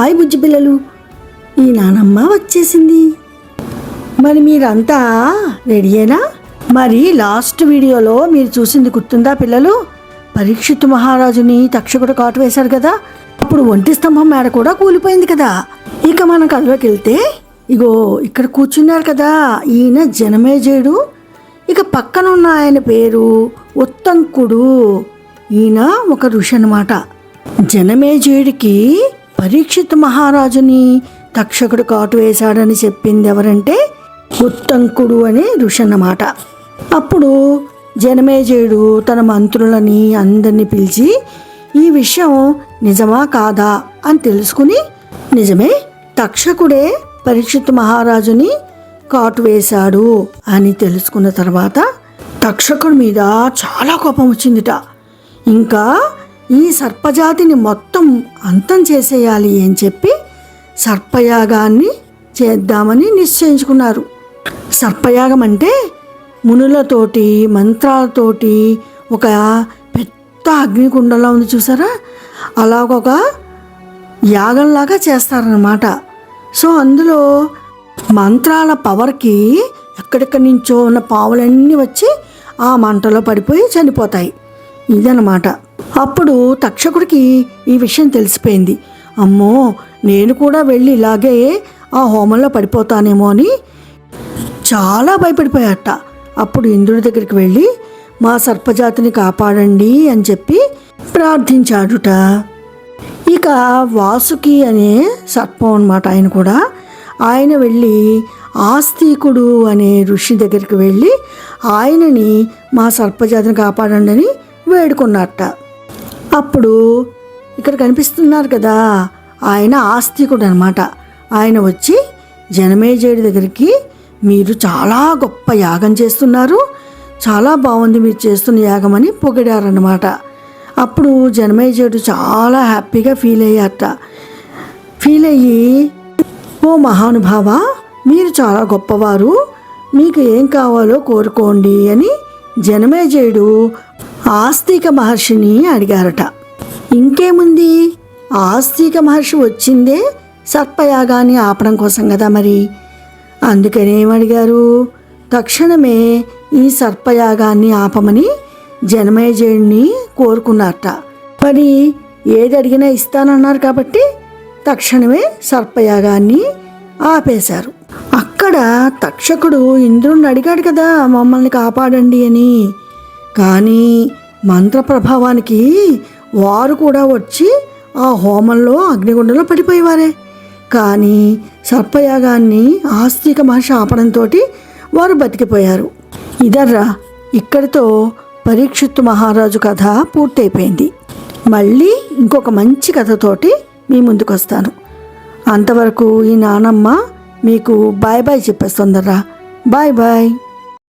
Hi బుజ్జి పిల్లలు, ఈ నానమ్మ వచ్చేసింది. మరి మీరంతా రెడీయేనా? మరి లాస్ట్ వీడియోలో మీరు చూసింది గుర్తుందా పిల్లలు? పరీక్షిత్తు మహారాజుని తక్షకుడు కాటు వేశాడు కదా, అప్పుడు ఒంటి స్తంభం మేడ కూడా కూలిపోయింది కదా. ఇక మన కథలోకి వెళ్తే, ఇగో ఇక్కడ కూర్చున్నారు కదా, ఈయన జనమేజయుడు. ఇక పక్కనున్న ఆయన పేరు ఉత్తంకుడు. ఈయన ఒక ఋషి అన్నమాట. జనమేజయుడికి పరీక్షిత్తు మహారాజుని తక్షకుడు కాటు వేశాడని చెప్పింది ఎవరంటే ఉత్తంకుడు అనే ఋషి అన్నమాట. అప్పుడు జనమేజయుడు తన మంత్రులని అందరినీ పిలిచి ఈ విషయం నిజమా కాదా అని తెలుసుకుని, నిజమే, తక్షకుడే పరీక్షిత్తు మహారాజుని కాటు వేశాడు అని తెలుసుకున్న తర్వాత తక్షకుడి మీద చాలా కోపం వచ్చిందిట. ఇంకా ఈ సర్పజాతిని మొత్తం అంతం చేసేయాలి అని చెప్పి సర్పయాగాన్ని చేద్దామని నిశ్చయించుకున్నారు. సర్పయాగం అంటే మునులతోటి మంత్రాలతోటి ఒక పెద్ద అగ్నికుండంలా ఉంది చూసారా, అలాగొక యాగంలాగా చేస్తారన్నమాట. సో అందులో మంత్రాల పవర్కి ఎక్కడెక్కడి నుంచో ఉన్న పావులన్నీ వచ్చి ఆ మంటలో పడిపోయి చనిపోతాయి. ఇదన్నమాట. అప్పుడు తక్షకుడికి ఈ విషయం తెలిసిపోయింది. అమ్మో, నేను కూడా వెళ్ళి ఇలాగే ఆ హోమంలో పడిపోతానేమో అని చాలా భయపడిపోయాట. అప్పుడు ఇంద్రుడి దగ్గరికి వెళ్ళి మా సర్పజాతిని కాపాడండి అని చెప్పి ప్రార్థించాడుట. ఇక వాసుకి అనే సర్పం అన్నమాట ఆయన కూడా. ఆయన వెళ్ళి ఆస్తికుడు అనే ఋషి దగ్గరికి వెళ్ళి ఆయనని మా సర్పజాతిని కాపాడండి అని వేడుకున్నట్ట. అప్పుడు ఇక్కడ కనిపిస్తున్నారు కదా, ఆయన ఆస్తికుడు అనమాట. ఆయన వచ్చి జనమేజయుడి దగ్గరికి, మీరు చాలా గొప్ప యాగం చేస్తున్నారు, చాలా బాగుంది మీరు చేస్తున్న యాగం అని పొగిడారన్నమాట. అప్పుడు జనమేజయుడు చాలా హ్యాపీగా ఫీల్ అయ్యి, ఓ మహానుభావ, మీరు చాలా గొప్పవారు, మీకు ఏం కావాలో కోరుకోండి అని జనమేజయుడు ఆస్తిక మహర్షిని అడిగారట. ఇంకేముంది, ఆస్తిక మహర్షి వచ్చిందే సర్పయాగాన్ని ఆపడం కోసం కదా, మరి అందుకని ఏమడిగారు, తక్షణమే ఈ సర్పయాగాన్ని ఆపమని జనమేజయుడిని కోరుకున్నారట. మరి ఏది అడిగినా ఇస్తానన్నారు కాబట్టి తక్షణమే సర్పయాగాన్ని ఆపేశారు. అక్కడ తక్షకుడు ఇంద్రుడిని అడిగాడు కదా, మమ్మల్ని కాపాడండి అని. కానీ మంత్ర ప్రభావానికి వారు కూడా వచ్చి ఆ హోమంలో అగ్నిగుండంలో పడిపోయేవారే. కానీ సర్పయాగాన్ని ఆస్తిక మహర్షి ఆపడంతో వారు బతికిపోయారు. ఇదర్రా, ఇక్కడితో పరీక్షిత్తు మహారాజు కథ పూర్తయిపోయింది. మళ్ళీ ఇంకొక మంచి కథతోటి మీ ముందుకు వస్తాను. అంతవరకు ఈ నానమ్మ మీకు బాయ్ బాయ్ చెప్పేస్తుందర్రా. Bye bye.